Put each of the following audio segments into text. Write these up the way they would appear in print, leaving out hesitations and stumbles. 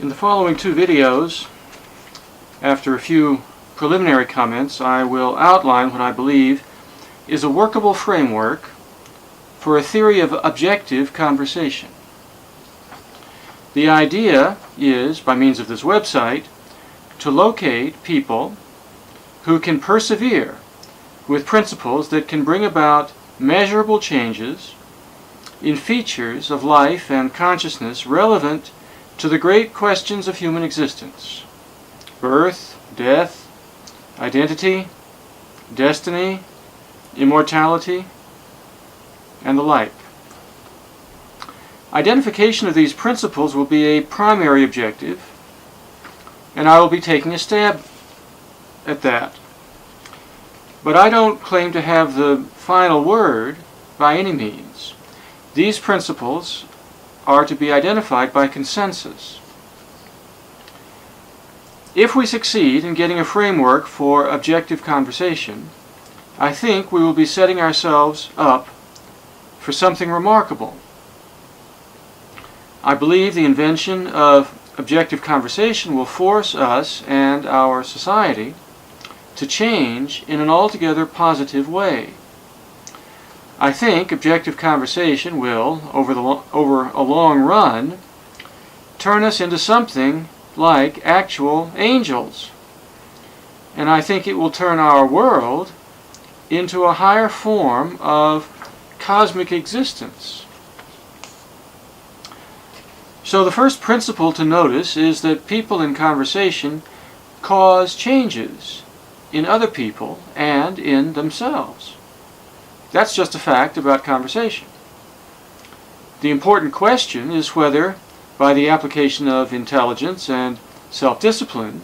In the following two videos, after a few preliminary comments, I will outline what I believe is a workable framework for a theory of objective conversation. The idea is, by means of this website, to locate people who can persevere with principles that can bring about measurable changes in features of life and consciousness relevant to the great questions of human existence: birth, death, identity, destiny, immortality, and the like. Identification of these principles will be a primary objective, and I will be taking a stab at that. But I don't claim to have the final word by any means. These principles are to be identified by consensus. If we succeed in getting a framework for objective conversation, I think we will be setting ourselves up for something remarkable. I believe the invention of objective conversation will force us and our society to change in an altogether positive way. I think objective conversation will, over a long run, turn us into something like actual angels. And I think it will turn our world into a higher form of cosmic existence. So the first principle to notice is that people in conversation cause changes in other people and in themselves. That's just a fact about conversation. The important question is whether, by the application of intelligence and self-discipline,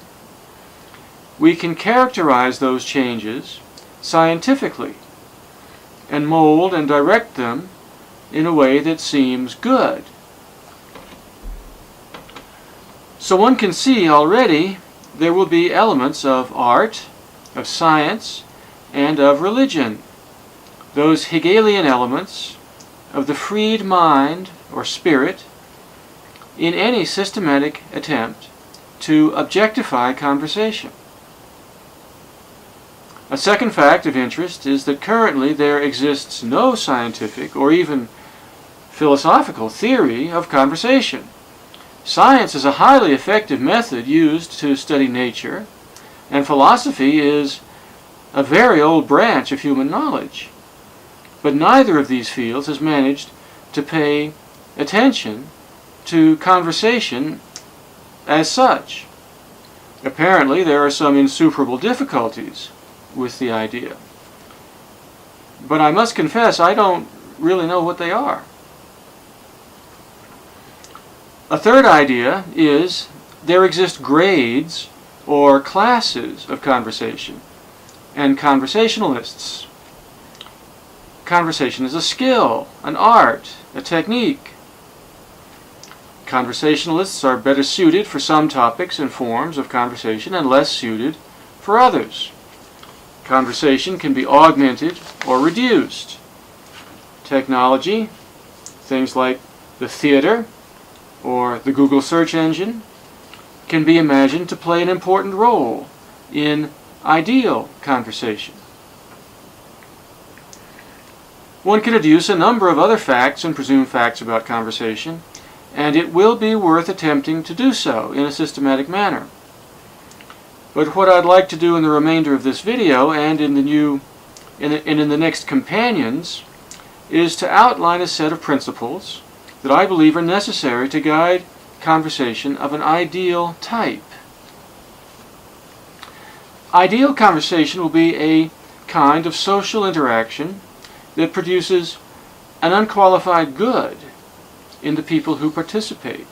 we can characterize those changes scientifically and mold and direct them in a way that seems good. So one can see already there will be elements of art, of science, and of religion. Those Hegelian elements of the freed mind or spirit in any systematic attempt to objectify conversation. A second fact of interest is that currently there exists no scientific or even philosophical theory of conversation. Science is a highly effective method used to study nature, and philosophy is a very old branch of human knowledge. But neither of these fields has managed to pay attention to conversation as such. Apparently there are some insuperable difficulties with the idea. But I must confess I don't really know what they are. A third idea is there exist grades or classes of conversation and conversationalists. Conversation is a skill, an art, a technique. Conversationalists are better suited for some topics and forms of conversation and less suited for others. Conversation can be augmented or reduced. Technology, things like the theater or the Google search engine, can be imagined to play an important role in ideal conversation. One can adduce a number of other facts and presumed facts about conversation, and it will be worth attempting to do so in a systematic manner. But what I'd like to do in the remainder of this video and in the next companions is to outline a set of principles that I believe are necessary to guide conversation of an ideal type. Ideal conversation will be a kind of social interaction that produces an unqualified good in the people who participate.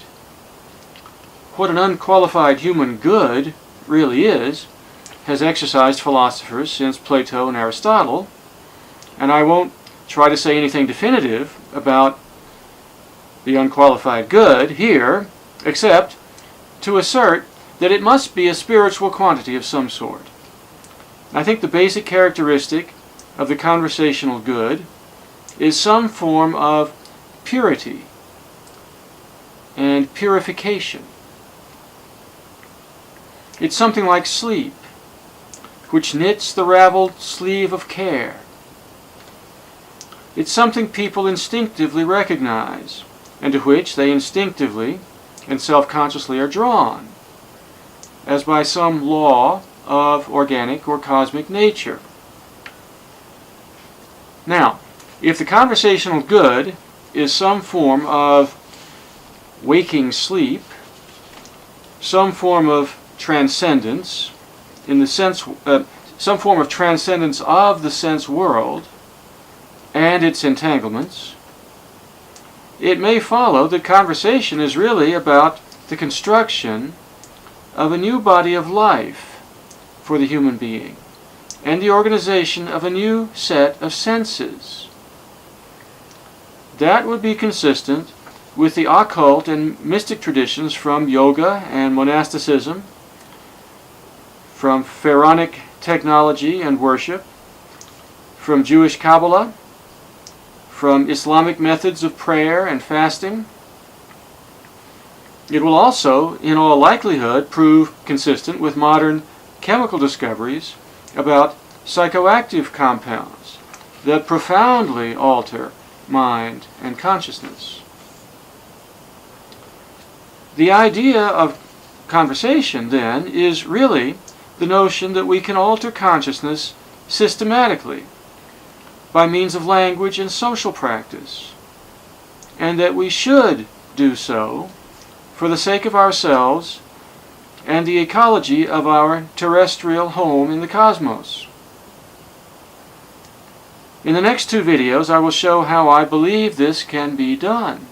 What an unqualified human good really is has exercised philosophers since Plato and Aristotle, and I won't try to say anything definitive about the unqualified good here, except to assert that it must be a spiritual quantity of some sort. I think the basic characteristic of the conversational good is some form of purity and purification. It's something like sleep, which knits the raveled sleeve of care. It's something people instinctively recognize, and to which they instinctively and self-consciously are drawn, as by some law of organic or cosmic nature. Now, if the conversational good is some form of waking sleep, some form of transcendence, in the sense, some form of transcendence of the sense world and its entanglements, it may follow that conversation is really about the construction of a new body of life for the human being and the organization of a new set of senses. That would be consistent with the occult and mystic traditions from yoga and monasticism, from pharaonic technology and worship, from Jewish Kabbalah, from Islamic methods of prayer and fasting. It will also, in all likelihood, prove consistent with modern chemical discoveries about psychoactive compounds that profoundly alter mind and consciousness. The idea of conversation, then, is really the notion that we can alter consciousness systematically by means of language and social practice, and that we should do so for the sake of ourselves and the ecology of our terrestrial home in the cosmos. In the next two videos, I will show how I believe this can be done.